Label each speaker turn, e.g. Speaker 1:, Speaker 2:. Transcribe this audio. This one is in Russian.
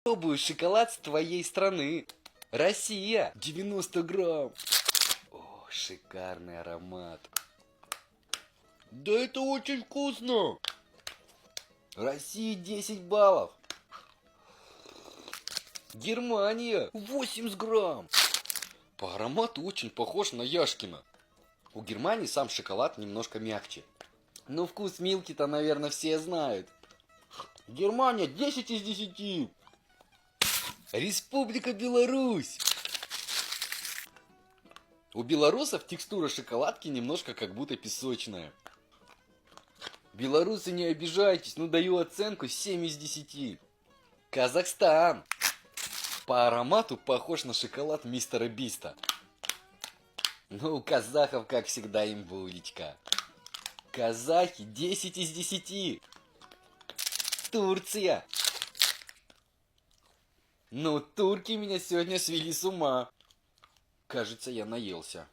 Speaker 1: Пробую шоколад с твоей страны. Россия. 90 грамм. О, шикарный аромат. Да это очень вкусно. Россия 10 баллов. Германия. 80 грамм. По аромату очень похож на Яшкино. У Германии сам шоколад немножко мягче. Но вкус Милки-то, наверное, все знают. Германия 10 из 10. Республика Беларусь. У белорусов текстура шоколадки немножко как будто песочная. Белорусы, не обижайтесь, но даю оценку 7 из 10. Казахстан. По аромату похож на шоколад мистера Биста. Ну, у казахов, как всегда, имбулечка. Казахи 10 из 10. Турция. Ну, турки меня сегодня свели с ума. Кажется, я наелся.